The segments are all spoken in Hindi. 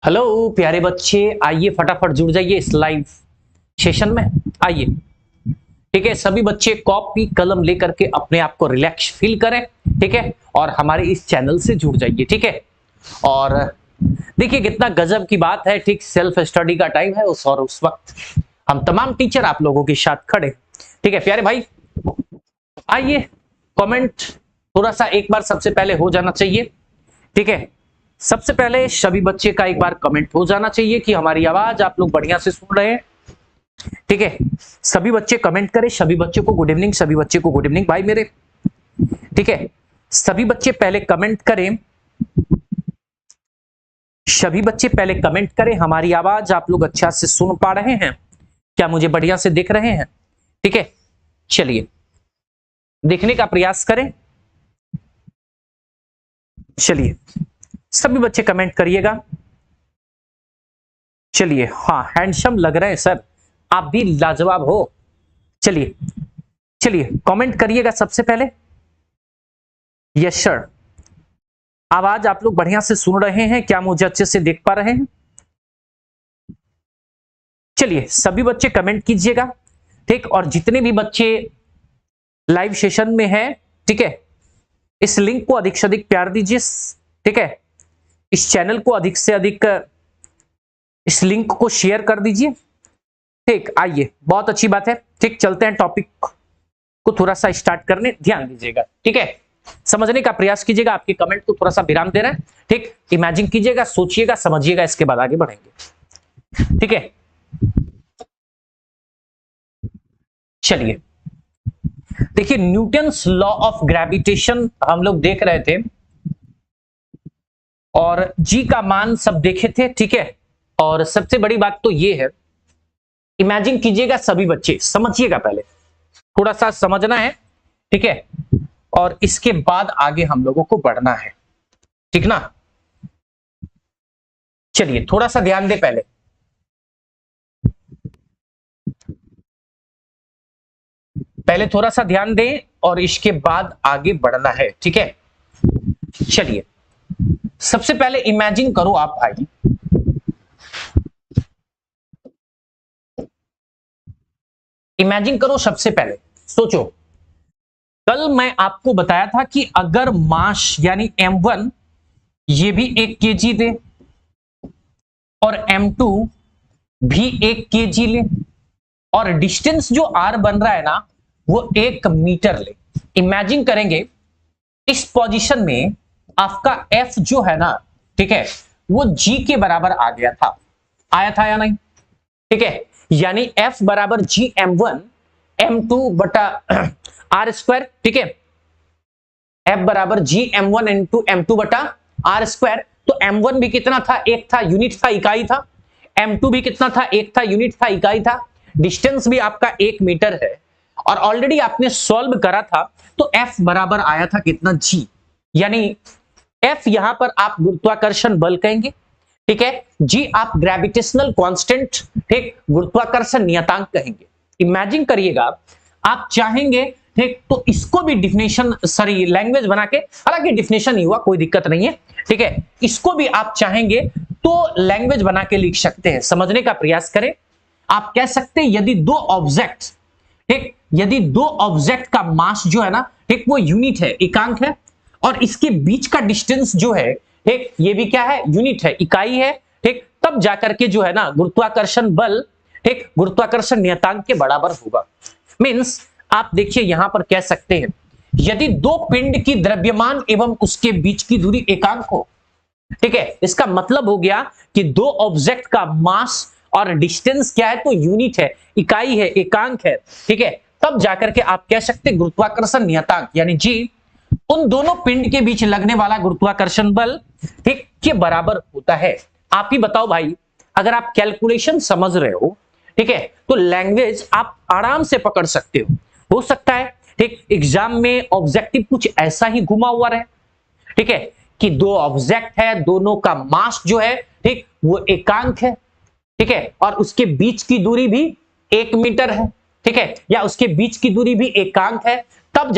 हेलो प्यारे बच्चे, आइए फटाफट जुड़ जाइए इस लाइव सेशन में। आइए, ठीक है। सभी बच्चे कॉपी कलम लेकर के अपने आप को रिलैक्स फील करें, ठीक है, और हमारे इस चैनल से जुड़ जाइए, ठीक है। और देखिए कितना गजब की बात है, ठीक सेल्फ स्टडी का टाइम है और उस वक्त हम तमाम टीचर आप लोगों के साथ खड़े, ठीक है प्यारे भाई। आइए, कमेंट थोड़ा सा एक बार सबसे पहले हो जाना चाहिए, ठीक है। सबसे पहले सभी बच्चे का एक बार कमेंट हो जाना चाहिए कि हमारी आवाज आप लोग बढ़िया से सुन रहे हैं, ठीक है। सभी बच्चे कमेंट करें, सभी बच्चों को गुड इवनिंग, सभी बच्चे को गुड इवनिंग भाई मेरे, ठीक है। सभी बच्चे पहले कमेंट करें, सभी बच्चे पहले कमेंट करें हमारी आवाज आप लोग अच्छा से सुन पा रहे हैं क्या, मुझे बढ़िया से देख रहे हैं, ठीक है। चलिए देखने का प्रयास करें, चलिए सभी बच्चे कमेंट करिएगा। चलिए, हाँ हैंडसम लग रहे हैं सर, आप भी लाजवाब हो। चलिए चलिए कमेंट करिएगा सबसे पहले। यस सर, आवाज आप लोग बढ़िया से सुन रहे हैं क्या, मुझे अच्छे से देख पा रहे हैं। चलिए सभी बच्चे कमेंट कीजिएगा, ठीक। और जितने भी बच्चे लाइव सेशन में हैं, ठीक है, इस लिंक को अधिक से अधिक प्यार दीजिए, ठीक है। इस चैनल को अधिक से अधिक, इस लिंक को शेयर कर दीजिए, ठीक। आइए, बहुत अच्छी बात है, ठीक। चलते हैं टॉपिक को थोड़ा सा स्टार्ट करने, ध्यान दीजिएगा, ठीक है। समझने का प्रयास कीजिएगा, आपके कमेंट को थोड़ा सा विराम दे रहे हैं, ठीक। इमेजिन कीजिएगा, सोचिएगा, समझिएगा, इसके बाद आगे बढ़ेंगे, ठीक है। चलिए देखिए, न्यूटन्स लॉ ऑफ ग्रेविटेशन हम लोग देख रहे थे और जी का मान सब देखे थे, ठीक है। और सबसे बड़ी बात तो ये है, इमेजिन कीजिएगा, सभी बच्चे समझिएगा, पहले थोड़ा सा समझना है, ठीक है, और इसके बाद आगे हम लोगों को बढ़ना है, ठीक ना। चलिए थोड़ा सा ध्यान दे, पहले थोड़ा सा ध्यान दें और इसके बाद आगे बढ़ना है, ठीक है। चलिए सबसे पहले इमेजिन करो आप भाई, इमेजिन करो, सबसे पहले सोचो, कल मैं आपको बताया था कि अगर मास यानी m1 ये भी 1 kg दे और m2 भी 1 kg ले और डिस्टेंस जो r बन रहा है ना वो 1 मीटर ले। इमेजिन करेंगे इस पोजीशन में आपका f जो है ना, ठीक है, वो g के बराबर आ गया था, आया था या नहीं, ठीक है। यानी f बराबर g m1 m2 बटा r स्क्वायर, ठीक है। f बराबर g m1 इंटू m2 बटा r स्क्वायर। तो m1 भी कितना था, 1 था, यूनिट था, इकाई था। m2 भी कितना था, 1 था, यूनिट था, इकाई था। डिस्टेंस भी आपका 1 मीटर है और ऑलरेडी आपने सॉल्व करा था, तो f बराबर आया था कितना, g। यानी f यहां पर आप गुरुत्वाकर्षण बल कहेंगे, ठीक है। जी आप ग्रेविटेशनल कांस्टेंट, ठीक, गुरुत्वाकर्षण नियतांक कहेंगे। इमेजिन करिएगा, आप चाहेंगे, ठीक, तो इसको भी डिफिनेशन, सॉरी लैंग्वेज बना के, हालांकि डिफिनेशन ही हुआ, कोई दिक्कत नहीं है, ठीक है। इसको भी आप चाहेंगे तो लैंग्वेज बना के लिख सकते हैं, समझने का प्रयास करें। आप कह सकते हैं यदि दो ऑब्जेक्ट, ठीक, यदि दो ऑब्जेक्ट का मास जो है ना, ठीक, वो यूनिट है, एकांक है, और इसके बीच का डिस्टेंस जो है, ठीक, ये भी क्या है, यूनिट है, इकाई है, ठीक, तब जाकर के जो है ना गुरुत्वाकर्षण बल, ठीक, गुरुत्वाकर्षण नियतांक के बराबर होगा। मींस आप देखिए यहां पर कह सकते हैं, यदि दो पिंड की द्रव्यमान एवं उसके बीच की दूरी एकांक हो, ठीक है, इसका मतलब हो गया कि दो ऑब्जेक्ट का मास और डिस्टेंस क्या है, तो यूनिट है, इकाई है, एकांक है, ठीक है, तब जाकर के आप कह सकते हैं गुरुत्वाकर्षण नियतांक यानी जी उन दोनों पिंड के बीच लगने वाला गुरुत्वाकर्षण बल, ठीक, के बराबर होता है। आप ही बताओ भाई, अगर आप कैलकुलेशन समझ रहे हो, ठीक है, तो लैंग्वेज आप आराम से पकड़ सकते हो सकता है, ठीक, एग्जाम में ऑब्जेक्टिव कुछ ऐसा ही घुमा हुआ रहे, ठीक है, कि दो ऑब्जेक्ट है, दोनों का मास जो है, ठीक, वो एकांक है, ठीक है, और उसके बीच की दूरी भी 1 मीटर है, ठीक है, या उसके बीच की दूरी भी एकांक है, तब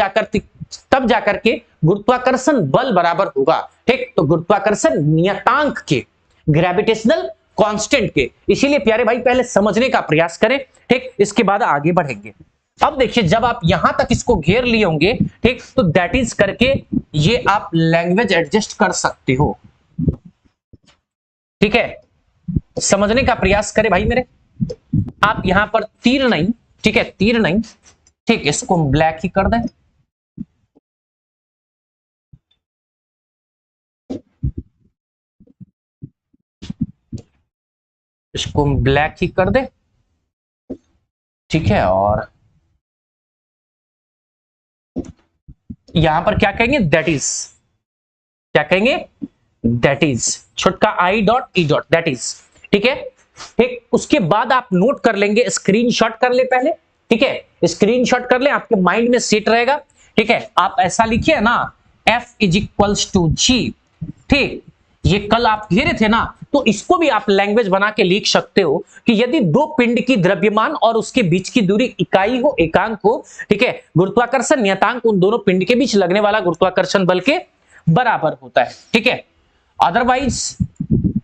जाकर के गुरुत्वाकर्षण बल बराबर होगा, ठीक। तो गुरुत्वाकर्षण नियतांक के ग्रेविटेशनल कांस्टेंट के। इसीलिए प्यारे भाई पहले समझने का प्रयास करें, ठीक, इसके बाद आगे बढ़ेंगे। अब देखिए जब आप यहां तक इसको घेर लिए होंगे, ठीक, तो दैट इज करके ये आप लैंग्वेज एडजस्ट कर सकते हो। ठीक है, समझने का प्रयास करें भाई मेरे। आप यहां पर तीर नहीं, ठीक है, तीर नहीं, ठीक, इसको हम ब्लैक ही कर दें। इसको हम ब्लैक ही कर दें, ठीक है। और यहां पर क्या कहेंगे, दैट इज, क्या कहेंगे, दैट इज, छोटका I dot E dot, that is, ठीक है। ठीक, उसके बाद आप नोट कर लेंगे, स्क्रीनशॉट कर ले पहले, ठीक है, स्क्रीनशॉट कर ले, आपके माइंड में सेट रहेगा। ठीक है, आप ऐसा लिखिए ना, F इज इक्वल्स टू जी, ठीक, ये कल आप घेरे थे ना, तो इसको भी आप लैंग्वेज बना के लिख सकते हो कि यदि दो पिंड की द्रव्यमान और उसके बीच की दूरी इकाई हो, एकांक हो, ठीक है, गुरुत्वाकर्षण नियतांक उन दोनों पिंड के बीच लगने वाला गुरुत्वाकर्षण बल के बराबर होता है। ठीक है, अदरवाइज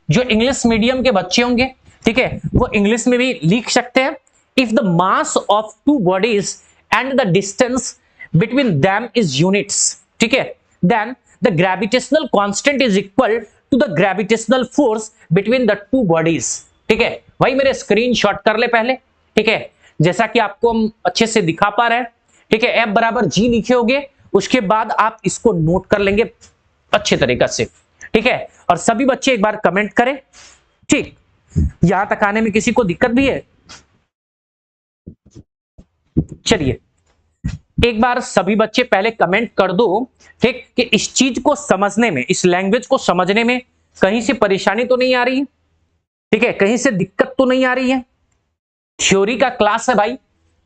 जो इंग्लिश मीडियम के बच्चे होंगे, ठीक है, वो इंग्लिश में भी लिख सकते हैं, if the mass of two bodies and the distance between them is units, ठीक है, then the gravitational constant is equal to the gravitational force between the two bodies. ठीक है भाई मेरे, स्क्रीनशॉट कर ले पहले, ठीक है, जैसा कि आपको हम अच्छे से दिखा पा रहे हैं। ठीक है, एफ बराबर जी लिखे होगे, उसके बाद आप इसको नोट कर लेंगे अच्छे तरीके से। ठीक है, और सभी बच्चे एक बार कमेंट करें। ठीक, यहां तक आने में किसी को दिक्कत भी है? चलिए एक बार सभी बच्चे पहले कमेंट कर दो, ठीक, कि इस चीज को समझने में, इस लैंग्वेज को समझने में कहीं से परेशानी तो नहीं आ रही है, ठीक है, कहीं से दिक्कत तो नहीं आ रही है। थ्योरी का क्लास है भाई,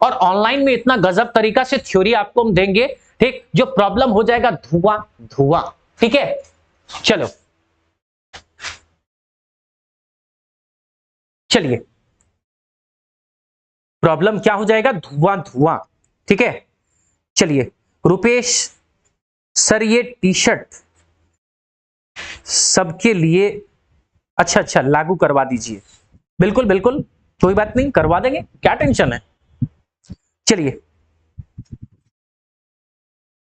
और ऑनलाइन में इतना गजब तरीका से थ्योरी आपको हम देंगे, ठीक, जो प्रॉब्लम हो जाएगा धुआं धुआं। ठीक है, चलो चलिए, प्रॉब्लम क्या हो जाएगा, धुआं धुआं। ठीक है, चलिए रुपेश सर ये टी शर्ट सबके लिए, अच्छा अच्छा लागू करवा दीजिए, बिल्कुल बिल्कुल कोई बात नहीं, करवा देंगे, क्या टेंशन है। चलिए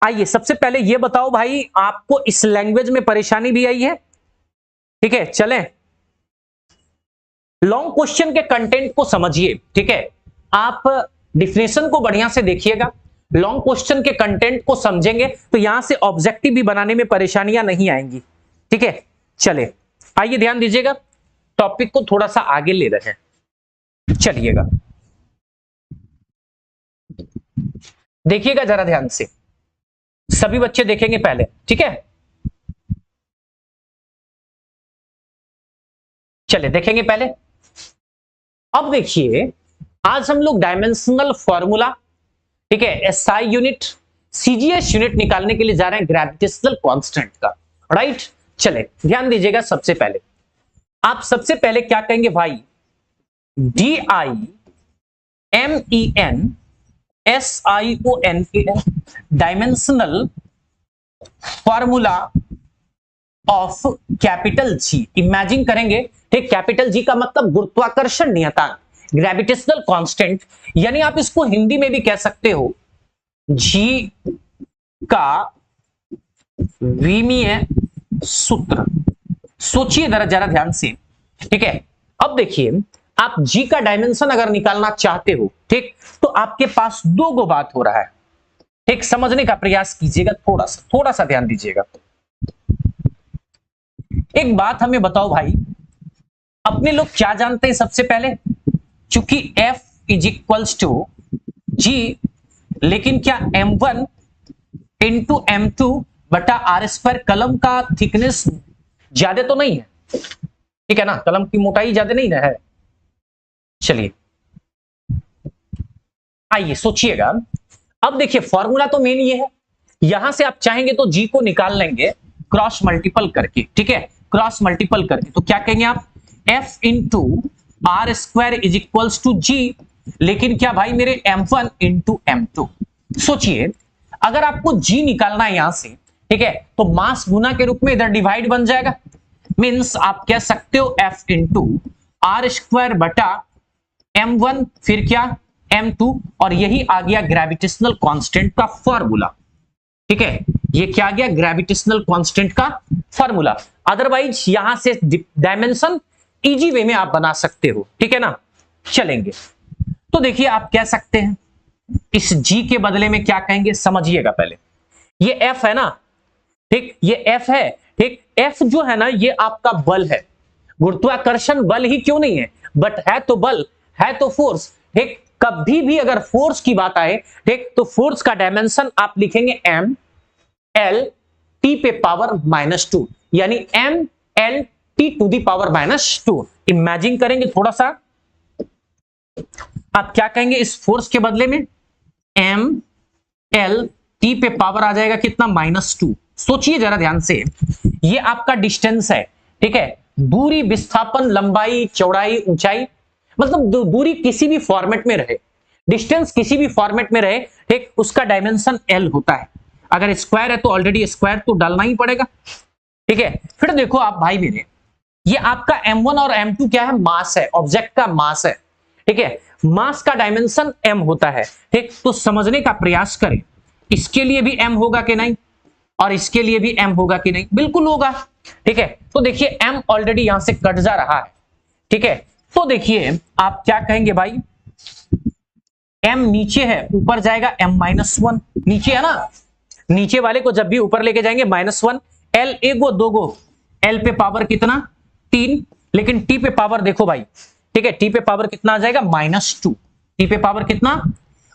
आइए, सबसे पहले ये बताओ भाई, आपको इस लैंग्वेज में परेशानी भी आई है? ठीक है, चलें लॉन्ग क्वेश्चन के कंटेंट को समझिए। ठीक है, आप डिफिनेशन को बढ़िया से देखिएगा, लॉन्ग क्वेश्चन के कंटेंट को समझेंगे तो यहां से ऑब्जेक्टिव भी बनाने में परेशानियां नहीं आएंगी। ठीक है, चले आइए ध्यान दीजिएगा, टॉपिक को थोड़ा सा आगे ले रहे हैं, चलिएगा देखिएगा जरा ध्यान से, सभी बच्चे देखेंगे पहले। ठीक है, चले देखेंगे पहले। अब देखिए, आज हम लोग डायमेंशनल फॉर्मूला, ठीक है, एसआई यूनिट, सीजीएस यूनिट निकालने के लिए जा रहे हैं ग्रेविटेशनल कांस्टेंट का, राइट। चले ध्यान दीजिएगा, सबसे पहले आप सबसे पहले क्या कहेंगे भाई, D I M E N S I O N A N, dimensional formula of capital G. Imagine करेंगे, ठीक, कैपिटल जी का मतलब गुरुत्वाकर्षण नियतांक, ग्रेविटेशनल कांस्टेंट, यानी आप इसको हिंदी में भी कह सकते हो जी का विमीय सूत्र। सोचिए जरा ध्यान से। ठीक है, अब देखिए, आप जी का डायमेंशन अगर निकालना चाहते हो, ठीक, तो आपके पास दो गो बात हो रहा है। ठीक, समझने का प्रयास कीजिएगा, थोड़ा सा ध्यान दीजिएगा। एक बात हमें बताओ भाई, अपने लोग क्या जानते हैं सबसे पहले, चूंकि F is equals to G, लेकिन क्या M1 इंटू M2 बटा आर स्क्वायर, कलम का थिकनेस ज्यादा तो नहीं है, ठीक है ना, कलम की मोटाई ज्यादा नहीं है। चलिए आइए सोचिएगा, अब देखिए फॉर्मूला तो मेन ये है, यहां से आप चाहेंगे तो जी को निकाल लेंगे क्रॉस मल्टीपल करके। ठीक है, क्रॉस मल्टीपल करके तो क्या कहेंगे आप, F into R square is equals to G, लेकिन क्या भाई मेरे M1 इंटू M2। सोचिए अगर आपको जी निकालना है यहां से, ठीक है, तो मास गुना के रूप में इधर डिवाइड बन जाएगा, मीन्स आप कह सकते हो F इंटू आर स्क्वायर बटा m1 फिर क्या m2, और यही आ गया ग्रेविटेशनल कांस्टेंट का फॉर्मूला। ठीक है, ये क्या आ गया ग्रेविटेशनल कांस्टेंट का फॉर्मूला। अदरवाइज यहां से डायमेंशन इजी वे में आप बना सकते हो। ठीक है ना, चलेंगे तो देखिए आप कह सकते हैं इस g के बदले में क्या कहेंगे, समझिएगा पहले। ये F है ना, ठीक, ये F है, ठीक। F जो है ना ये आपका बल है, गुरुत्वाकर्षण बल ही क्यों नहीं है, बट है तो बल, है तो फोर्स। ठीक, कभी भी अगर फोर्स की बात आए, ठीक, तो फोर्स का डायमेंशन आप लिखेंगे m l t पे पावर -2, यानी m l t to the power -2। Imagine करेंगे थोड़ा सा, आप क्या कहेंगे इस फोर्स के बदले में, m l t पे पावर आ जाएगा कितना, -2। सोचिए जरा ध्यान से, ये आपका डिस्टेंस है, ठीक है, दूरी, विस्थापन, लंबाई, चौड़ाई, ऊंचाई, मतलब दूरी किसी भी फॉर्मेट में रहे, डिस्टेंस किसी भी फॉर्मेट में रहे, ठीक, उसका डायमेंशन l होता है। अगर स्क्वायर है तो ऑलरेडी स्क्वायर तो डालना ही पड़ेगा। ठीक है, फिर देखो आप भाई मेरे, ये आपका m1 और m2 क्या है, मास है, ऑब्जेक्ट का मास है। ठीक है, मास का डायमेंशन m होता है। ठीक, तो समझने का प्रयास करें, इसके लिए भी m होगा कि नहीं, और इसके लिए भी m होगा कि नहीं, बिल्कुल होगा। ठीक है, तो देखिए m ऑलरेडी यहां से कट जा रहा है। ठीक है, तो देखिए आप क्या कहेंगे भाई, m नीचे है, ऊपर जाएगा m-1, नीचे है ना, नीचे वाले को जब भी ऊपर लेके जाएंगे -1, l एक गो दो गो, l पे पावर कितना 3, लेकिन t पे पावर देखो भाई, ठीक है, t पे पावर कितना आ जाएगा -2, t पे पावर कितना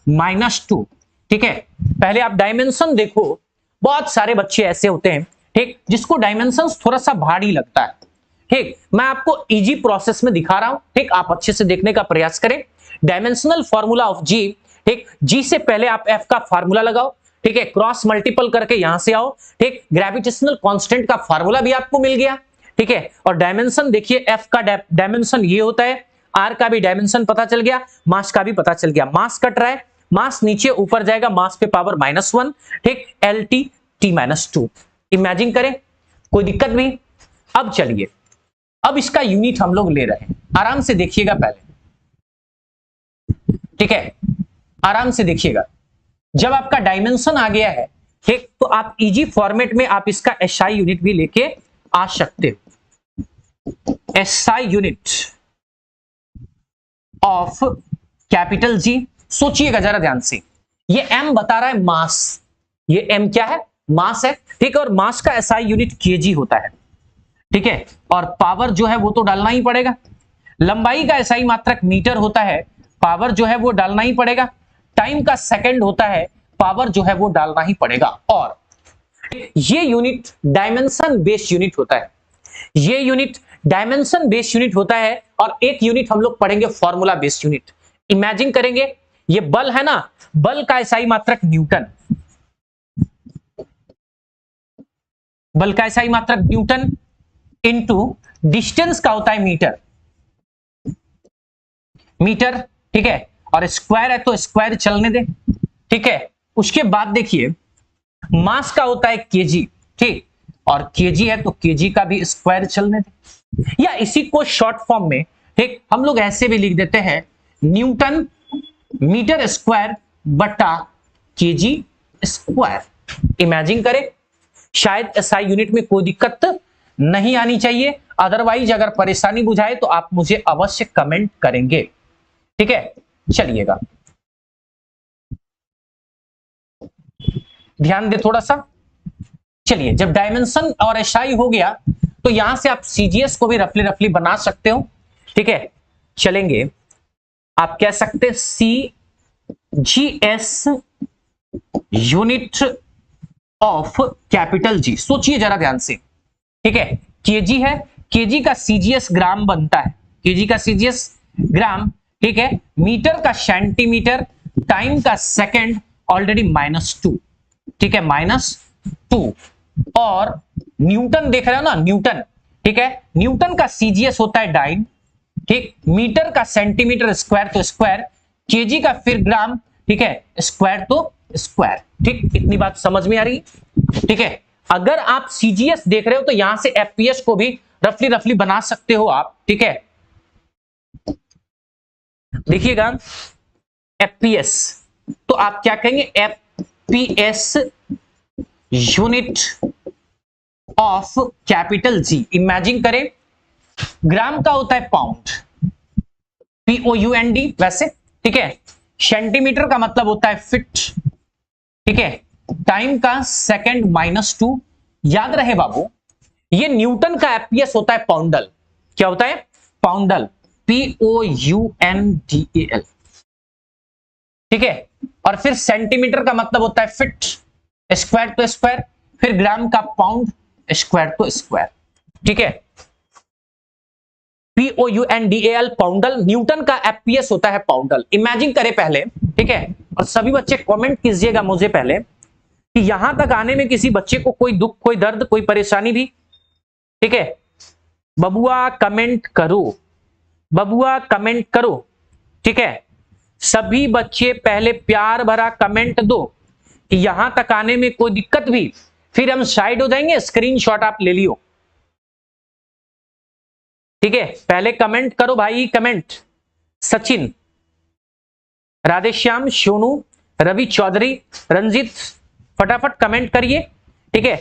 -2। ठीक है, पहले आप डायमेंशन देखो, बहुत सारे बच्चे ऐसे होते हैं, ठीक, जिसको डायमेंशन थोड़ा सा भारी लगता है। ठीक, मैं आपको इजी प्रोसेस में दिखा रहा हूं, ठीक, आप अच्छे से देखने का प्रयास करें। डायमेंशनल फॉर्मूला ऑफ जी, ठीक, जी से पहले आप एफ का फार्मूला लगाओ, ठीक है, क्रॉस मल्टीपल करके यहां से आओ, ठीक, ग्रेविटेशनल कांस्टेंट का फार्मूला भी आपको मिल गया। ठीक है, और डायमेंशन देखिए, एफ का डायमेंशन ये होता है, आर का भी डायमेंशन पता चल गया, मास का भी पता चल गया। मास कट रहा है, मास नीचे ऊपर जाएगा, मास पे पावर -1, ठीक, एल टी टी -2। इमेजिन करें, कोई दिक्कत भी। अब चलिए, अब इसका यूनिट हम लोग ले रहे हैं, आराम से देखिएगा पहले। ठीक है, आराम से देखिएगा, जब आपका डायमेंशन आ गया है, ठीक, तो आप इजी फॉर्मेट में आप इसका एसआई यूनिट भी लेके आ सकते हो। एसआई यूनिट ऑफ कैपिटल जी, सोचिएगा जरा ध्यान से, ये m बता रहा है मास, ये m क्या है, मास है। ठीक है, और मास का एसआई यूनिट केजी होता है। ठीक है, और पावर जो है वो तो डालना ही पड़ेगा। लंबाई का एसआई मात्रक मीटर होता है, पावर जो है वो डालना ही पड़ेगा। टाइम का सेकंड होता है, पावर जो है वो डालना ही पड़ेगा। और ये यूनिट डायमेंशन बेस्ड यूनिट होता है, ये यूनिट डायमेंशन बेस्ड यूनिट होता है, और एक यूनिट हम लोग पढ़ेंगे फॉर्मूला बेस्ड यूनिट। इमेजिन करेंगे, ये बल है ना, बल का एसआई मात्रक न्यूटन, बल का एसआई मात्रक न्यूटन इनटू डिस्टेंस का होता है मीटर, मीटर। ठीक है, और स्क्वायर है तो स्क्वायर चलने दे। ठीक है, उसके बाद देखिए मास का होता है केजी, ठीक, और केजी है तो केजी का भी स्क्वायर चलने दे, या इसी को शॉर्ट फॉर्म में, ठीक, हम लोग ऐसे भी लिख देते हैं, न्यूटन मीटर स्क्वायर बटा केजी स्क्वायर। इमेजिन करें, शायद एसआई यूनिट में कोई दिक्कत नहीं आनी चाहिए, अदरवाइज अगर परेशानी बुझाए तो आप मुझे अवश्य कमेंट करेंगे। ठीक है, चलिएगा ध्यान दे थोड़ा सा। चलिए, जब डायमेंशन और एसआई हो गया तो यहां से आप सीजीएस को भी रफली बना सकते हो। ठीक है, चलेंगे, आप कह सकते हैं सीजीएस यूनिट ऑफ कैपिटल जी। सोचिए जरा ध्यान से, ठीक है, केजी है, केजी का सीजीएस ग्राम बनता है, केजी का सीजीएस ग्राम। ठीक है, मीटर का सेंटीमीटर, टाइम का सेकंड, ऑलरेडी -2, ठीक है, -2, और न्यूटन देख रहे हो ना, न्यूटन। ठीक है, न्यूटन का सीजीएस होता है डाइन, ठीक, मीटर का सेंटीमीटर स्क्वायर तो स्क्वायर, केजी का फिर ग्राम, ठीक है, स्क्वायर तो स्क्वायर। ठीक, इतनी बात समझ में आ रही। ठीक है, अगर आप सीजीएस देख रहे हो तो यहां से एफपीएस को भी रफली रफली बना सकते हो आप, ठीक है। देखिएगा एफपीएस, तो आप क्या कहेंगे, FPS unit of capital G. Imagine करें, ग्राम का होता है पाउंड, POUND वैसे, ठीक है। सेंटीमीटर का मतलब होता है फिट, ठीक है। टाइम का सेकंड -2। याद रहे बाबू, ये न्यूटन का एफपीएस होता है पाउंडल। क्या होता है? पाउंडल, POUNDAL, ठीक है। और फिर सेंटीमीटर का मतलब होता है फिट, स्क्वायर तो स्क्वायर, फिर ग्राम का पाउंड, स्क्वायर तो स्क्वायर, ठीक है। POUNDAL पाउंडल, न्यूटन का एफपीएस होता है पाउंडल। इमेजिन करें पहले, ठीक है। और सभी बच्चे कमेंट कीजिएगा मुझे पहले कि यहां तक आने में किसी बच्चे को कोई दुख, कोई दर्द, कोई परेशानी भी, ठीक है। बबुआ कमेंट करो, बबुआ कमेंट करो, ठीक है। सभी बच्चे पहले प्यार भरा कमेंट दो कि यहां तक आने में कोई दिक्कत भी, फिर हम साइड हो जाएंगे, स्क्रीनशॉट आप ले लियो, ठीक है। पहले कमेंट करो भाई, कमेंट। सचिन, राधेश्याम, सोनू, रवि चौधरी, रंजित, फटाफट कमेंट करिए, ठीक है।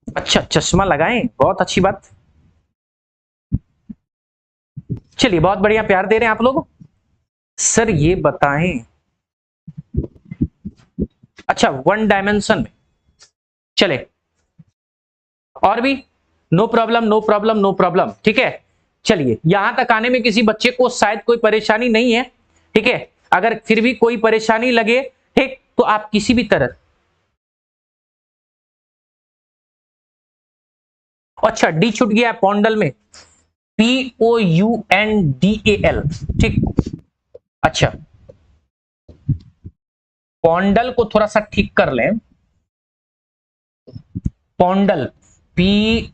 अच्छा, चश्मा लगाएं, बहुत अच्छी बात। चलिए, बहुत बढ़िया, प्यार दे रहे हैं आप लोग। सर ये बताएं, अच्छा 1 डायमेंशन में, चले, और भी, no problem, no problem, no problem, ठीक है। चलिए, यहां तक आने में किसी बच्चे को शायद कोई परेशानी नहीं है, ठीक है। अगर फिर भी कोई परेशानी लगे, ठीक, तो आप किसी भी तरह, अच्छा डी छूट गया पौंडल में, POUNDAL, ठीक। अच्छा, पौंडल को थोड़ा सा ठीक कर लें, पौंडल POUND,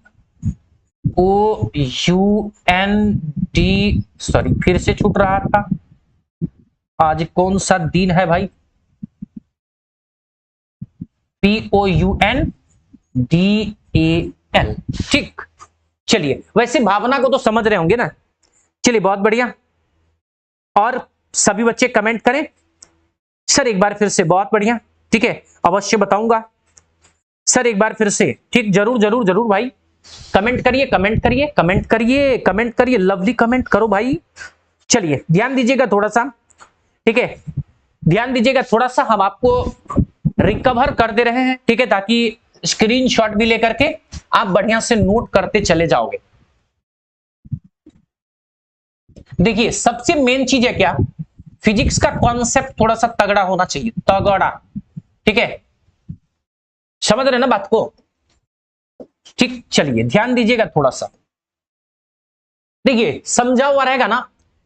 सॉरी फिर से छूट रहा था, आज कौन सा दिन है भाई, POUNDAL, ठीक। चलिए, वैसे भावना को तो समझ रहे होंगे ना। चलिए, बहुत बढ़िया, और सभी बच्चे कमेंट करें। सर एक बार फिर से, बहुत बढ़िया, ठीक है, अवश्य बताऊंगा सर, एक बार फिर से, ठीक, जरूर जरूर जरूर भाई, कमेंट करिए, कमेंट करिए, कमेंट करिए, कमेंट करिए, लवली कमेंट करो भाई। चलिए, ध्यान दीजिएगा थोड़ा सा, ठीक है, ध्यान दीजिएगा थोड़ा सा, हम आपको रिकवर कर दे रहे हैं, ठीक है, ताकि स्क्रीनशॉट भी लेकर के आप बढ़िया से नोट करते चले जाओगे। देखिए, सबसे मेन चीज है क्या, फिजिक्स का कॉन्सेप्ट थोड़ा सा तगड़ा होना चाहिए, तगड़ा, ठीक है, समझ रहे ना बात को, ठीक। चलिए, ध्यान दीजिएगा थोड़ा सा, देखिए समझा हुआ रहेगा ना,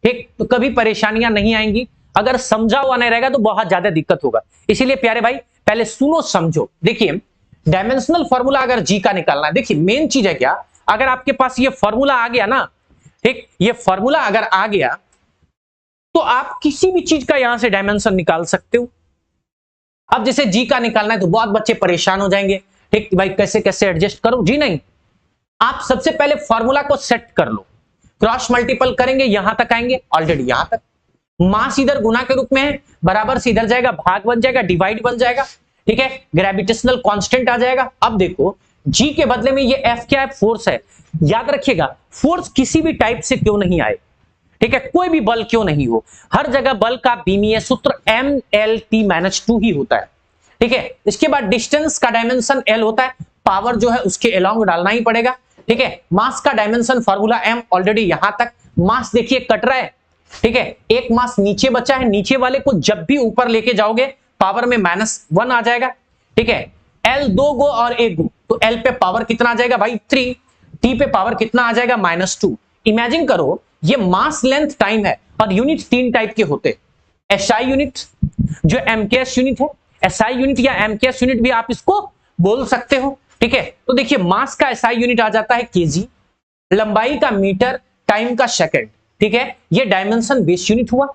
ठीक, तो कभी परेशानियां नहीं आएंगी। अगर समझा हुआ नहीं रहेगा तो बहुत ज्यादा दिक्कत होगा। इसीलिए प्यारे भाई, पहले सुनो समझो। देखिए, डायमेंशनल फॉर्मूला अगर जी का निकालना है, देखिए मेन चीज है क्या, अगर आपके पास ये फॉर्मूला आ गया ना, ठीक, ये फॉर्मूला अगर आ गया तो आप किसी भी चीज का यहां से डायमेंशन निकाल सकते हो। अब जैसे जी का निकालना है तो बहुत बच्चे परेशान हो जाएंगे, ठीक, भाई कैसे कैसे एडजस्ट करो, जी नहीं, आप सबसे पहले फॉर्मूला को सेट कर लो, क्रॉस मल्टीपल करेंगे, यहां तक आएंगे, ऑलरेडी यहां तक, मास इधर गुना के रूप में है, बराबर से इधर जाएगा, भाग बन जाएगा, डिवाइड बन जाएगा, ठीक है, ग्रेविटेशनल कांस्टेंट आ जाएगा। अब देखो, जी के बदले में ये एफ क्या है, फोर्स है। याद रखिएगा, फोर्स किसी भी टाइप से क्यों नहीं आए, ठीक है, कोई भी बल क्यों नहीं हो, हर जगह बल का बीमीय सूत्र MLT-2 ही होता है, ठीक है। इसके बाद डिस्टेंस का डायमेंशन L होता है, पावर जो है उसके अलोंग डालना ही पड़ेगा, ठीक है। मास का डायमेंशन फार्मूला M, ऑलरेडी यहां तक मास देखिए कट रहा है, ठीक है, एक मास नीचे बचा है, नीचे वाले को जब भी ऊपर लेके जाओगे पावर में -1 आ जाएगा, ठीक है। L 2 गो और 1 गो, तो L पे पावर कितना आ जाएगा भाई 3, T पे पावर कितना आ जाएगा -2। इमेजिन करो, ये मास लेंथ टाइम है, और यूनिट 3 टाइप के होते, SI यूनिट जो MKS यूनिट है, SI यूनिट या MKS यूनिट भी आप इसको बोल सकते हो, ठीक है। तो देखिए, मास का SI यूनिट आ जाता है केजी, लंबाई का मीटर, टाइम का सेकंड, ठीक है, ये डायमेंशन बेस यूनिट हुआ,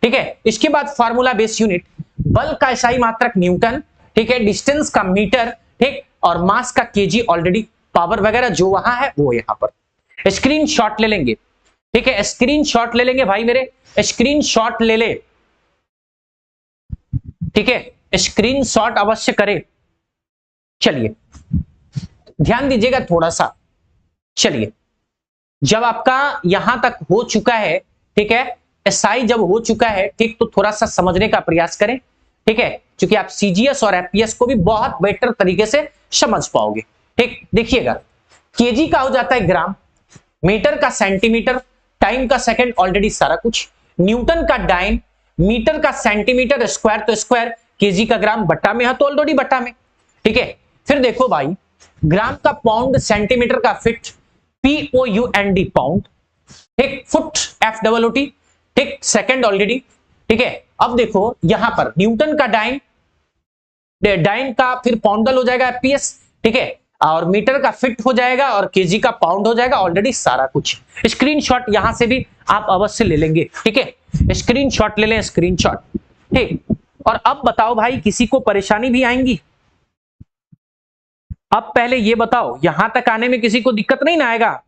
ठीक है। इसके बाद फार्मूला बेस यूनिट, बल का SI मात्रक न्यूटन, ठीक है, डिस्टेंस का मीटर, ठीक, और मास का केजी, ऑलरेडी पावर वगैरह जो वहां है वो यहां पर। स्क्रीनशॉट ले लेंगे, ठीक है, स्क्रीनशॉट ले लेंगे भाई मेरे, स्क्रीनशॉट ले ले, ठीक है, स्क्रीनशॉट अवश्य करें। चलिए ध्यान दीजिएगा थोड़ा सा। चलिए जब आपका यहां तक हो चुका है, ठीक है, एसआई जब हो चुका है, ठीक, तो थोड़ा सा समझने का प्रयास करें, ठीक है, क्योंकि आप सीजीएस और एफपीएस को भी बहुत बेटर तरीके से समझ पाओगे। ठीक, देखिएगा केजी का हो जाता है ग्राम, मीटर का सेंटीमीटर, टाइम का सेकंड, ऑलरेडी सारा कुछ, न्यूटन का डाइन, मीटर का सेंटीमीटर, स्क्वायर तो स्क्वायर, केजी का ग्राम, बट्टा में है तो ऑलरेडी बट्टा में, ठीक है। फिर देखो भाई, ग्राम का पाउंड, सेंटीमीटर का फीट, POUND पाउंड, ठीक, फुट FOOT, ठीक, सेकंड ऑलरेडी, ठीक है। अब देखो यहां पर न्यूटन का डाइन, डाइन का फिर पाउंडल हो जाएगा FPS, ठीक है, और मीटर का फिट हो जाएगा और केजी का पाउंड हो जाएगा, ऑलरेडी सारा कुछ। स्क्रीनशॉट यहां से भी आप अवश्य ले लेंगे, ठीक है, स्क्रीनशॉट ले लें, स्क्रीनशॉट, ठीक। और अब बताओ भाई, किसी को परेशानी भी आएंगी? अब पहले ये बताओ, यहां तक आने में किसी को दिक्कत नहीं ना आएगा?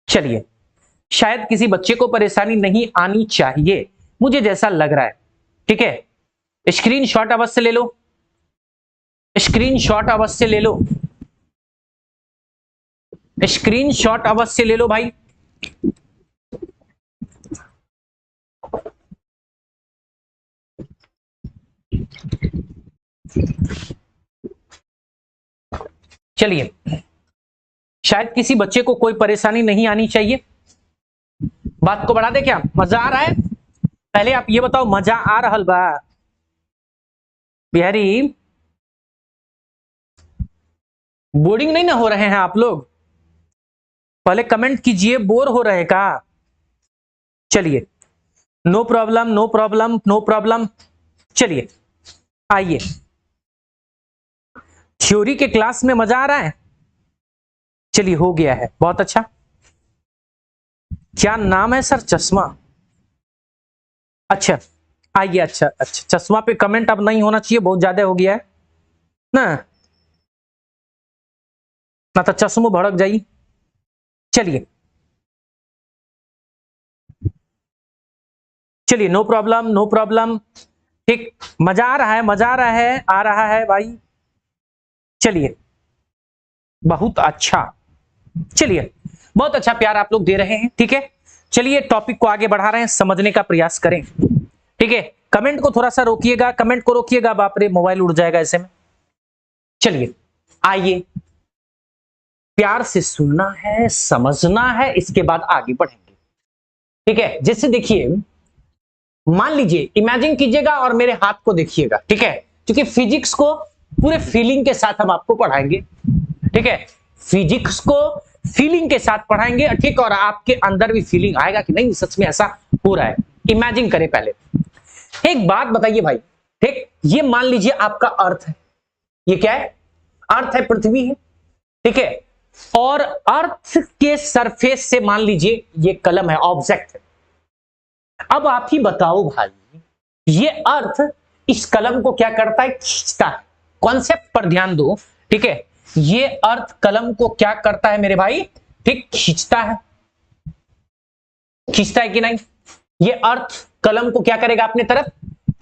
चलिए, शायद किसी बच्चे को परेशानी नहीं आनी चाहिए, मुझे जैसा लग रहा है, ठीक है। स्क्रीनशॉट अवश्य ले लो, स्क्रीनशॉट अवश्य ले लो, स्क्रीनशॉट अवश्य ले लो भाई। चलिए, शायद किसी बच्चे को कोई परेशानी नहीं आनी चाहिए। बात को बढ़ा दे क्या? मजा आ रहा है? पहले आप ये बताओ, मजा आ रहा बा बिहारी? बोरिंग नहीं ना हो रहे हैं आप लोग? पहले कमेंट कीजिए, बोर हो रहे का? चलिए, no problem, no problem, no problem. चलिए आइए, थ्योरी के क्लास में मजा आ रहा है? चलिए, हो गया है, बहुत अच्छा। क्या नाम है सर? चश्मा, अच्छा आइए, अच्छा अच्छा, चश्मा पे कमेंट अब नहीं होना चाहिए, बहुत ज्यादा हो गया है ना तो चश्मो भड़क जाइए। चलिए चलिए, नो प्रॉब्लम, नो प्रॉब्लम, ठीक, मजा आ रहा है, मजा आ रहा है, आ रहा है भाई। चलिए, बहुत अच्छा, चलिए, बहुत अच्छा प्यार आप लोग दे रहे हैं, ठीक है। चलिए, टॉपिक को आगे बढ़ा रहे हैं, समझने का प्रयास करें, ठीक है। कमेंट को थोड़ा सा रोकिएगा, कमेंट को रोकिएगा, बाप रे मोबाइल उड़ जाएगा ऐसे में। चलिए आइए, प्यार से सुनना है, समझना है, इसके बाद आगे बढ़ेंगे, ठीक है। जैसे देखिए, मान लीजिए, इमेजिन कीजिएगा और मेरे हाथ को देखिएगा, ठीक है, क्योंकि फिजिक्स को पूरे फीलिंग के साथ हम आपको पढ़ाएंगे, ठीक है, फिजिक्स को फीलिंग के साथ पढ़ाएंगे, ठीक, और आपके अंदर भी फीलिंग आएगा कि नहीं सच में ऐसा हो रहा है। इमेजिन करें पहले, एक बात बताइए भाई, ठीक, ये मान लीजिए आपका अर्थ है, ये क्या है? अर्थ है, पृथ्वी है, ठीक है, और अर्थ के सरफेस से मान लीजिए ये कलम है, ऑब्जेक्ट है। अब आप ही बताओ भाई, ये अर्थ इस कलम को क्या करता है? खींचता है। कॉन्सेप्ट पर ध्यान दो, ठीक है, ये अर्थ कलम को क्या करता है मेरे भाई? ठीक, खींचता है, खींचता है कि नहीं? ये अर्थ कलम को क्या करेगा? अपने तरफ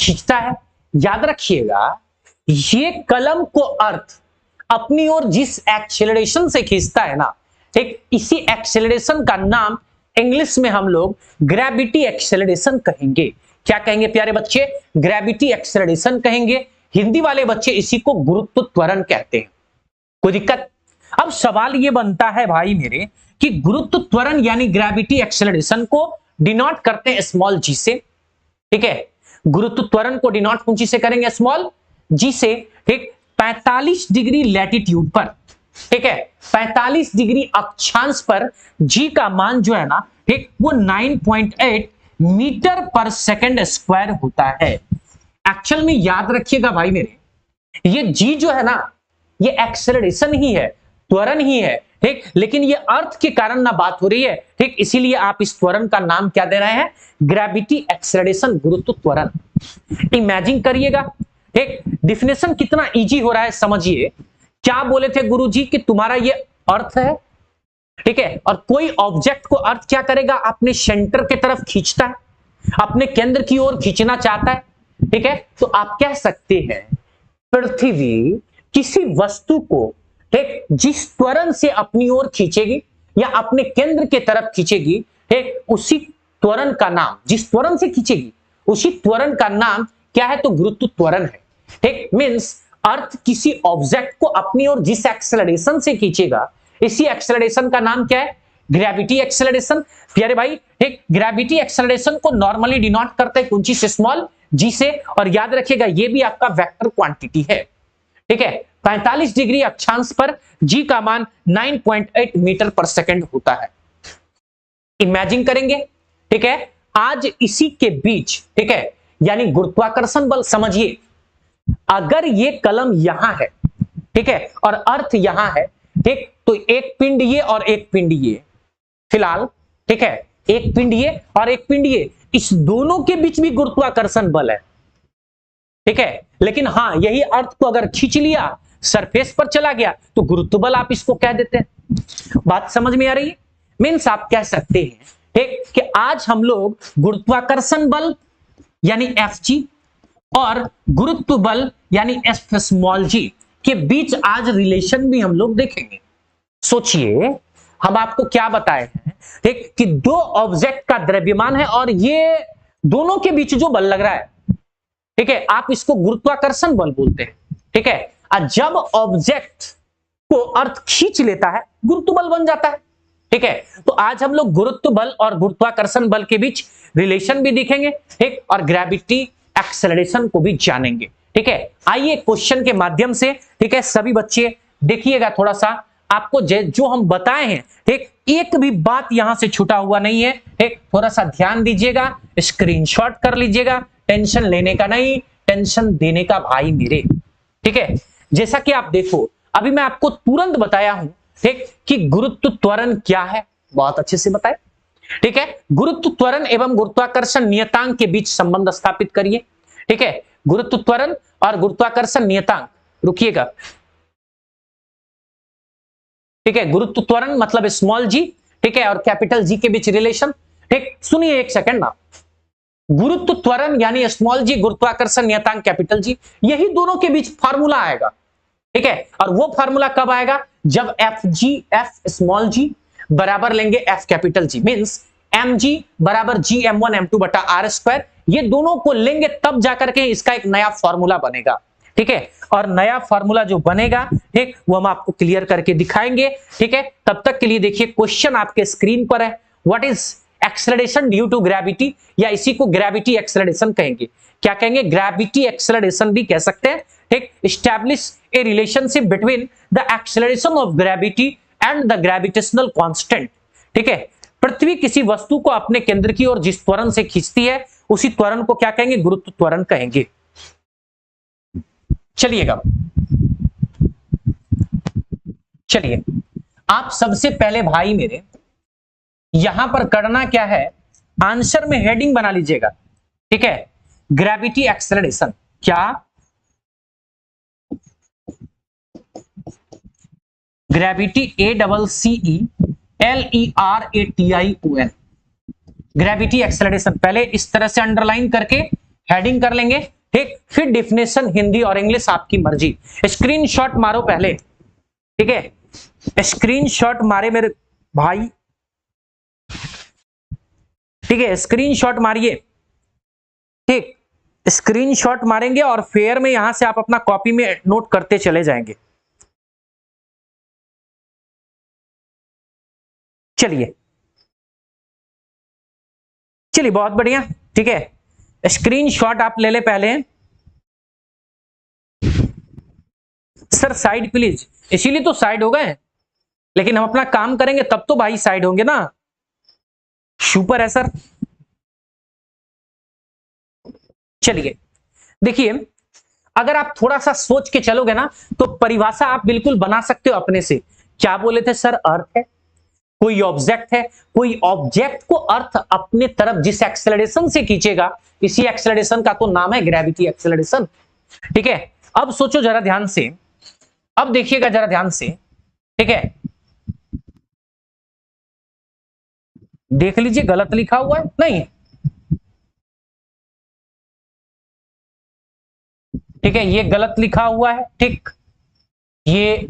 खींचता है। याद रखिएगा, ये कलम को अर्थ अपनी ओर जिस एक्सेलरेशन से खींचता है ना, ठीक, इसी एक्सेलरेशन का नाम इंग्लिश में हम लोग ग्रेविटी एक्सेलरेशन कहेंगे। क्या कहेंगे प्यारे बच्चे? ग्रेविटी एक्सेलरेशन कहेंगे। हिंदी वाले बच्चे इसी को गुरुत्व त्वरण कहते हैं। कोई दिक्कत? अब सवाल ये बनता है भाई मेरे कि गुरुत्व त्वरण यानी ग्रेविटी एक्सेलरेशन को डिनोट करते हैं स्मॉल जी से, ठीक है, गुरुत्व त्वरण को डिनोट कौन सी से करेंगे? स्मॉल जी से, ठीक, 45 डिग्री लैटिट्यूड पर, ठीक है, 45 डिग्री अक्षांश पर जी का मान जो है ना, ठीक, वो 9.8 मीटर पर सेकंड स्क्वायर होता है। एक्चुअल में याद रखिएगा भाई मेरे, ये जी जो है ना, ये एक्सेलरेशन ही है, त्वरण ही है, ठीक, लेकिन ये अर्थ के कारण ना बात हो रही है, ठीक, इसीलिए आप इस त्वरण का नाम क्या दे रहे हैं, ग्रेविटी एक्सेलरेशन, गुरुत्व त्वरण। इमेजिन करिएगा, ठीक, डिफिनेशन कितना इजी हो रहा है समझिए। क्या बोले थे गुरुजी कि तुम्हारा ये अर्थ है, ठीक है, और कोई ऑब्जेक्ट को अर्थ क्या करेगा, अपने सेंटर की तरफ खींचता है, अपने केंद्र की ओर खींचना चाहता है, ठीक है। तो आप कह सकते हैं पृथ्वी किसी वस्तु को, ठीक, जिस त्वरण से अपनी ओर खींचेगी या अपने केंद्र की तरफ खींचेगी, ठीक, उसी त्वरण का नाम, जिस त्वरण से खींचेगी उसी त्वरण का नाम क्या है, तो गुरुत्व त्वरण है, ठीक। मींस अर्थ किसी ऑब्जेक्ट को अपनी ओर जिस एक्सेलरेशन से खींचेगा, इसी एक्सेलरेशन का नाम क्या है, ग्रेविटी एक्सेलरेशन। प्यारे भाई, ठीक, ग्रेविटी एक्सेलरेशन को नॉर्मली डिनोट करते हैं कौन सी से, स्मॉल जी से, और याद रखिएगा ये भी आपका वेक्टर क्वांटिटी है, ठीक है। 45 डिग्री अक्षांश पर जी का मान 9.8 मीटर पर सेकंड होता है। इमेजिन करेंगे, ठीक है, आज इसी के बीच, ठीक है, यानी गुरुत्वाकर्षण बल समझिए, अगर ये कलम यहां है, ठीक है, और अर्थ यहां है, ठीक, तो एक पिंड ये और एक पिंड ये, फिलहाल, ठीक है, एक पिंड ये और एक पिंड ये, इस दोनों के बीच भी गुरुत्वाकर्षण बल है, ठीक है। लेकिन हां, यही अर्थ को अगर खींच लिया, सरफेस पर चला गया, तो गुरुत्व बल आप इसको कह देते हैं। बात समझ में आ रही है? मीन्स आप कह सकते हैं, ठीक, कि आज हम लोग गुरुत्वाकर्षण बल यानी Fg और गुरुत्व बल यानी F स्मॉल g के बीच आज रिलेशन भी हम लोग देखेंगे। सोचिए, हम आपको क्या बताए हैं, ठीक, कि दो ऑब्जेक्ट का द्रव्यमान है और ये दोनों के बीच जो बल लग रहा है, ठीक है, आप इसको गुरुत्वाकर्षण बल बोलते हैं, ठीक है। और जब ऑब्जेक्ट को अर्थ खींच लेता है, गुरुत्व बल बन जाता है, ठीक है। तो आज हम लोग गुरुत्व बल और गुरुत्वाकर्षण बल के बीच रिलेशन भी देखेंगे, ठीक, और ग्रेविटी एक्सेलरेशन को भी जानेंगे, ठीक है। आइए क्वेश्चन के माध्यम से, ठीक है, सभी बच्चे देखिएगा, थोड़ा सा आपको जो हम बताए हैं, ठीक, एक भी बात यहां से छूटा हुआ नहीं है, ठीक, थोड़ा सा ध्यान दीजिएगा, स्क्रीनशॉट कर लीजिएगा, टेंशन लेने का नहीं, टेंशन देने का भाई मेरे, ठीक है। जैसा कि आप देखो, अभी मैं आपको तुरंत बताया हूं, ठीक, कि गुरुत्व त्वरण क्या है, बहुत अच्छे से बताए, ठीक है। गुरुत्व त्वरण एवं गुरुत्वाकर्षण नियतांक के बीच संबंध स्थापित करिए, ठीक है। गुरुत्व त्वरण और गुरुत्वाकर्षण नियतांक, रुकिएगा, ठीक है, गुरुत्व त्वरण मतलब स्मॉल जी, ठीक है, और कैपिटल जी के बीच रिलेशन, ठीक, सुनिए एक सेकंड ना, गुरुत्व त्वरण यानी स्मॉल जी, गुरुत्वाकर्षण नियतांक कैपिटल जी, यही दोनों के बीच फार्मूला आएगा, ठीक है। और वो फार्मूला कब आएगा, जब एफ स्मॉल जी बराबर लेंगे F capital G, means M G बराबर जी m1 m2 बटा आर स्क्वायर, ये दोनों को लेंगे तब जाकर के इसका एक नया फॉर्मूला बनेगा, ठीक है। और नया फॉर्मूला जो बनेगा, ठीक, वो हम आपको क्लियर करके दिखाएंगे, ठीक है। तब तक के लिए देखिए क्वेश्चन आपके स्क्रीन पर है, what is acceleration due to gravity, या इसी को ग्रेविटी एक्सेलरेशन कहेंगे, क्या कहेंगे, ग्रेविटी एक्सेलरेशन भी कह सकते हैं, ठीक। Establish A relationship between the acceleration of gravity and the gravitational constant, ठीक है। पृथ्वी किसी वस्तु को अपने केंद्र की ओर जिस त्वरण से खींचती है, उसी त्वरण को क्या कहेंगे, गुरुत्व त्वरण कहेंगे। चलिएगा, चलिए, आप सबसे पहले भाई मेरे यहां पर करना क्या है, आंसर में हेडिंग बना लीजिएगा, ठीक है, ग्रेविटी एक्सेलरेशन, क्या, ग्रेविटी ACCELERATION, ग्रेविटी एक्सेलरेशन, पहले इस तरह से अंडरलाइन करके हेडिंग कर लेंगे, ठीक। फिर डिफिनेशन हिंदी और इंग्लिश आपकी मर्जी, स्क्रीनशॉट मारो पहले, ठीक है, स्क्रीनशॉट मारे मेरे भाई, ठीक है, स्क्रीनशॉट मारिए, ठीक, स्क्रीनशॉट मारेंगे और फेयर में यहां से आप अपना कॉपी में नोट करते चले जाएंगे। चलिए, चलिए, बहुत बढ़िया, ठीक है, स्क्रीनशॉट आप ले ले पहले, सर साइड प्लीज, इसीलिए तो साइड हो गए, लेकिन हम अपना काम करेंगे तब तो भाई साइड होंगे ना, सुपर है सर। चलिए देखिए, अगर आप थोड़ा सा सोच के चलोगे ना, तो परिभाषा आप बिल्कुल बना सकते हो अपने से, क्या बोले थे सर? अर्थ है, कोई ऑब्जेक्ट है, कोई ऑब्जेक्ट को अर्थ अपने तरफ जिस एक्सेलरेशन से खींचेगा, इसी एक्सेलरेशन का तो नाम है ग्रेविटी एक्सेलरेशन। ठीक है, अब सोचो जरा ध्यान से, अब देखिएगा जरा ध्यान से, ठीक है, देख लीजिए गलत लिखा हुआ है, नहीं, ठीक है, ये गलत लिखा हुआ है, ठीक, ये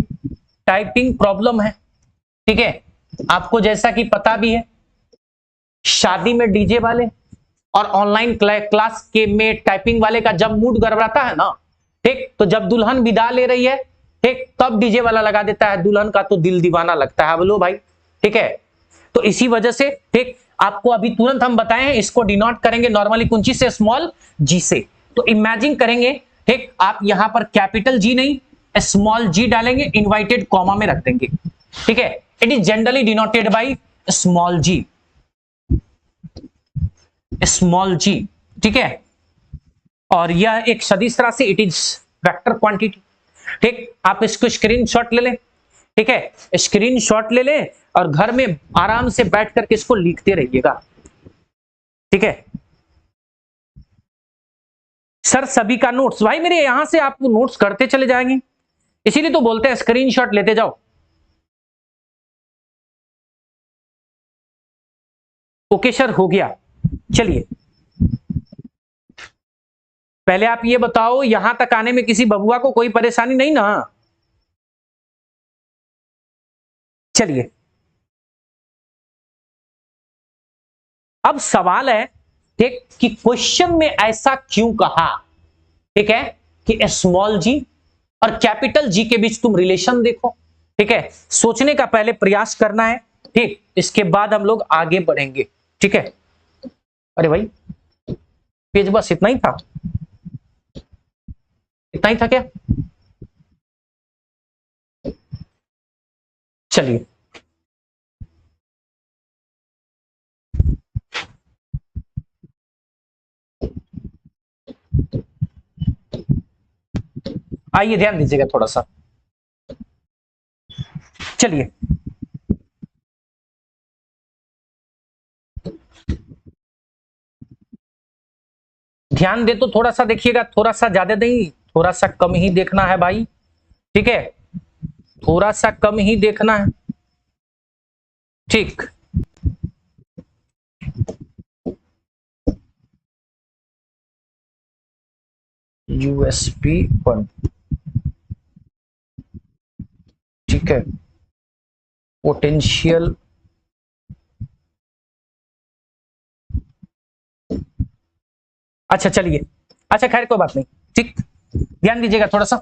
टाइपिंग प्रॉब्लम है। ठीक है, आपको जैसा कि पता भी है, शादी में डीजे वाले और ऑनलाइन क्लास के में टाइपिंग वाले का जब मूड गड़बड़ाता है ना, ठीक, तो जब दुल्हन विदा ले रही है, ठीक, तब डीजे वाला लगा देता है, दुल्हन का तो दिल दीवाना लगता है, बोलो भाई। ठीक है, तो इसी वजह से, ठीक, आपको अभी तुरंत हम बताए हैं, इसको डिनोट करेंगे नॉर्मली कौन चीज से? स्मॉल जी से। तो इमेजिन करेंगे, ठीक, आप यहां पर कैपिटल जी नहीं स्मॉल जी डालेंगे, इनवाइटेड कॉमा में रख देंगे। ठीक है, it is generally denoted by small G, small G. ठीक है, और यह एक सदिश राशि, इट इज वेक्टर क्वांटिटी। ठीक, आप इसको स्क्रीनशॉट ले लें, ठीक है, स्क्रीनशॉट ले लें और घर में आराम से बैठ करके इसको लिखते रहिएगा। ठीक है सर, सभी का नोट्स भाई मेरे यहां से आप नोट्स करते चले जाएंगे, इसीलिए तो बोलते हैं स्क्रीनशॉट लेते जाओ। ओके सर, हो गया। चलिए पहले आप ये बताओ, यहां तक आने में किसी बबुआ को कोई परेशानी नहीं ना? चलिए अब सवाल है, ठीक, कि क्वेश्चन में ऐसा क्यों कहा, ठीक है, कि स्मॉल जी और कैपिटल जी के बीच तुम रिलेशन देखो। ठीक है, सोचने का पहले प्रयास करना है, ठीक, इसके बाद हम लोग आगे बढ़ेंगे। ठीक है, अरे भाई पेज बस इतना ही था, इतना ही था क्या? चलिए आइए ध्यान दीजिएगा थोड़ा सा। चलिए ध्यान दे तो थोड़ा सा देखिएगा, थोड़ा सा ज्यादा नहीं, थोड़ा सा कम ही देखना है भाई। ठीक है, थोड़ा सा कम ही देखना है। ठीक, यूएसपी 1, ठीक है, पोटेंशियल, अच्छा चलिए, अच्छा खैर कोई बात नहीं, ठीक, ध्यान दीजिएगा थोड़ा सा,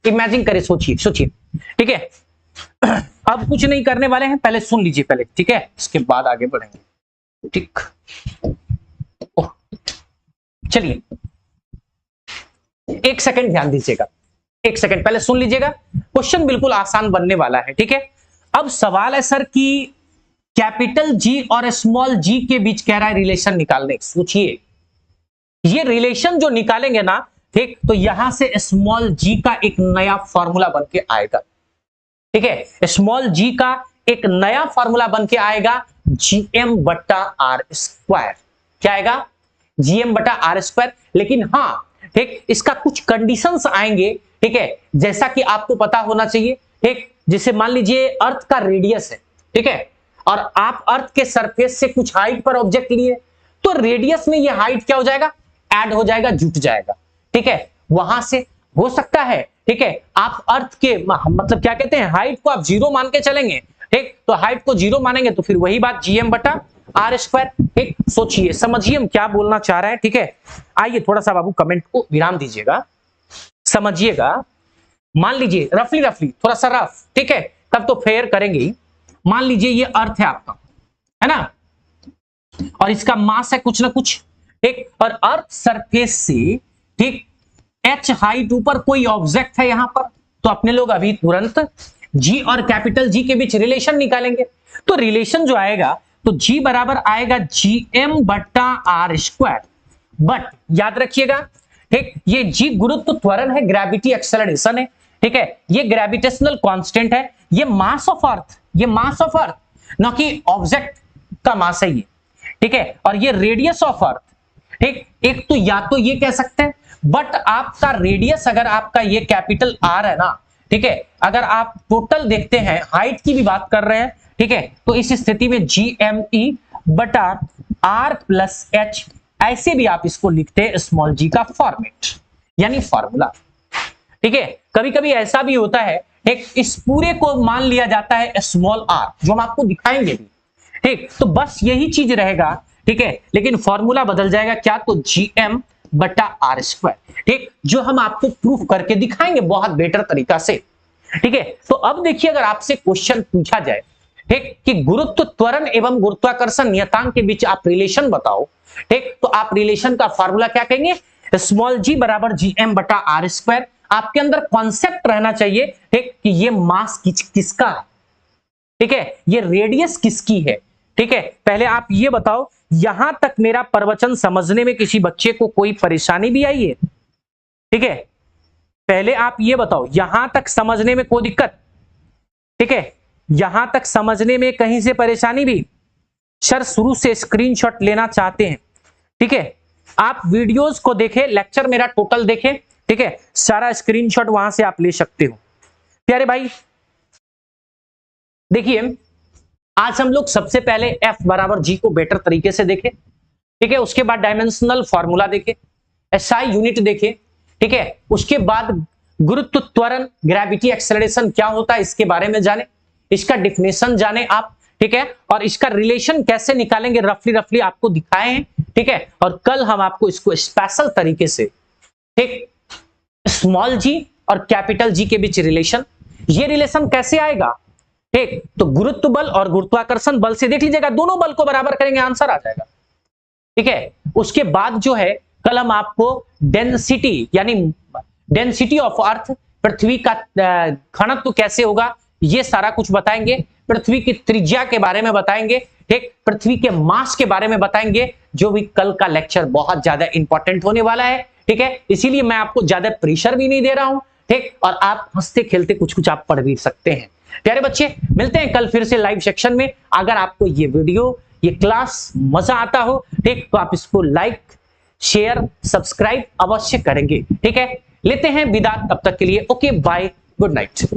इमेजिन करें, सोचिए सोचिए। ठीक है, अब कुछ नहीं करने वाले हैं, पहले सुन लीजिए पहले, ठीक है, इसके बाद आगे बढ़ेंगे। ठीक, चलिए एक सेकंड ध्यान दीजिएगा, एक सेकंड पहले सुन लीजिएगा, क्वेश्चन बिल्कुल आसान बनने वाला है। ठीक है, अब सवाल है सर कि कैपिटल जी और स्मॉल जी के बीच कह रहा है रिलेशन निकालने। सोचिए, ये रिलेशन जो निकालेंगे ना, ठीक, तो यहां से स्मॉल जी का एक नया फॉर्मूला बन के आएगा। ठीक है, स्मॉल जी का एक नया फॉर्मूला बन के आएगा, जीएम बट्टा आर स्क्वायर। क्या आएगा? जीएम बटा आर स्क्वायर। लेकिन हाँ, ठीक, इसका कुछ कंडीशंस आएंगे। ठीक है, जैसा कि आपको पता होना चाहिए, ठीक, जैसे मान लीजिए अर्थ का रेडियस है, ठीक है, और आप अर्थ के सरफेस से कुछ हाइट पर ऑब्जेक्ट लिए, तो रेडियस में ये हाइट क्या हो जाएगा? ऐड हो जाएगा, जुट जाएगा। ठीक है, वहां से हो सकता है, ठीक है, आप अर्थ के मतलब क्या कहते हैं, हाइट को आप जीरो मान के चलेंगे, ठीक, तो हाइट को जीरो मानेंगे तो फिर वही बात जीएम बटा आर स्क्वायर। ठीक, सोचिए समझिए हम क्या बोलना चाह रहे हैं। ठीक है, आइए थोड़ा सा बाबू कमेंट को विराम दीजिएगा, समझिएगा। मान लीजिए रफली रफली थोड़ा सा रफ, ठीक है, तब तो फेयर करेंगे ही। मान लीजिए ये अर्थ है आपका, है ना, और इसका मास है कुछ ना कुछ, ठीक, और अर्थ सरफेस से, ठीक, एच हाइट ऊपर कोई ऑब्जेक्ट है यहां पर, तो अपने लोग अभी तुरंत जी और कैपिटल जी के बीच रिलेशन निकालेंगे। तो रिलेशन जो आएगा, तो जी बराबर आएगा जीएम बट्टा आर स्क्वायर। बट याद रखिएगा, ठीक, ये जी गुरुत्व त्वरण है, ग्रेविटी एक्सेलरेशन है। ठीक है, ये ग्रेविटेशनल कांस्टेंट है, ये मास ऑफ अर्थ, ये मास ऑफ अर्थ, ना कि ऑब्जेक्ट का मास है ये, ठीक है। और ये रेडियस ऑफ अर्थ, ठीक। एक तो या तो ये कह सकते हैं, बट आपका रेडियस अगर आपका ये कैपिटल आर है ना, ठीक है, अगर आप टोटल देखते हैं, हाइट की भी बात कर रहे हैं, ठीक है, तो इस स्थिति में GME बटा R प्लस H, ऐसे भी आप इसको लिखते हैं स्मॉल g का फॉर्मेट, यानी फॉर्मूला, ठीक है। कभी कभी ऐसा भी होता है, एक इस पूरे को मान लिया जाता है स्मॉल r, जो हम आपको दिखाएंगे भी, ठीक। तो बस यही चीज रहेगा, ठीक है, लेकिन फॉर्मूला बदल जाएगा, क्या? तो GM बटा R स्क्वायर, ठीक, जो हम आपको प्रूफ करके दिखाएंगे बहुत बेटर तरीका से, ठीक है। तो अब देखिए, अगर आपसे क्वेश्चन पूछा जाए, ठीक, कि गुरुत्व त्वरण एवं गुरुत्वाकर्षण नियतांक के बीच आप रिलेशन बताओ, ठीक, तो आप रिलेशन का फॉर्मूला क्या कहेंगे? स्मॉल g बराबर GM बटा R स्क्वायर। आपके अंदर कॉन्सेप्ट रहना चाहिए, ठीक, कि ये मास किसका है, ठीक है, ये रेडियस किसकी है, ठीक है। पहले आप ये बताओ, यहां तक मेरा प्रवचन समझने में किसी बच्चे को कोई परेशानी भी आई है? ठीक है, पहले आप ये बताओ, यहां तक समझने में कोई दिक्कत? ठीक है, यहां तक समझने में कहीं से परेशानी भी? सर शुरू से स्क्रीनशॉट लेना चाहते हैं, ठीक है, आप वीडियोस को देखें, लेक्चर मेरा टोटल देखें, ठीक है, सारा स्क्रीनशॉट वहां से आप ले सकते हो। प्यारे भाई देखिए, आज हम लोग सबसे पहले F बराबर G को बेटर तरीके से देखें, ठीक है, उसके बाद डायमेंशनल फॉर्मूला देखें, SI यूनिट देखें, ठीक है, उसके बाद गुरुत्व त्वरण ग्रेविटी एक्सेलरेशन क्या होता है इसके बारे में जाने, इसका डिफिनेशन जाने आप, ठीक है, और इसका रिलेशन कैसे निकालेंगे रफली आपको दिखाए हैं, ठीक है। और कल हम आपको इसको स्पेशल तरीके से, ठीक, स्मॉल g और कैपिटल G के बीच रिलेशन, ये रिलेशन कैसे आएगा, ठीक, तो गुरुत्व बल और गुरुत्वाकर्षण बल से देख लीजिएगा, दोनों बल को बराबर करेंगे, आंसर आ जाएगा, ठीक है। उसके बाद जो है कल हम आपको डेंसिटी, यानी डेंसिटी ऑफ अर्थ, पृथ्वी का घनत्व कैसे होगा, ये सारा कुछ बताएंगे, पृथ्वी की त्रिज्या के बारे में बताएंगे, ठीक, पृथ्वी के मास के बारे में बताएंगे, जो भी कल का लेक्चर बहुत ज्यादा इंपॉर्टेंट होने वाला है, ठीक है। इसीलिए मैं आपको ज्यादा प्रेशर भी नहीं दे रहा हूं, ठीक, और आप हंसते खेलते कुछ आप पढ़ भी सकते हैं। प्यारे बच्चे, मिलते हैं कल फिर से लाइव सेक्शन में। अगर आपको ये वीडियो, ये क्लास मजा आता हो, ठीक, तो आप इसको लाइक, शेयर, सब्सक्राइब अवश्य करेंगे, ठीक है। लेते हैं विदा, तब तक के लिए ओके बाय, गुड नाइट।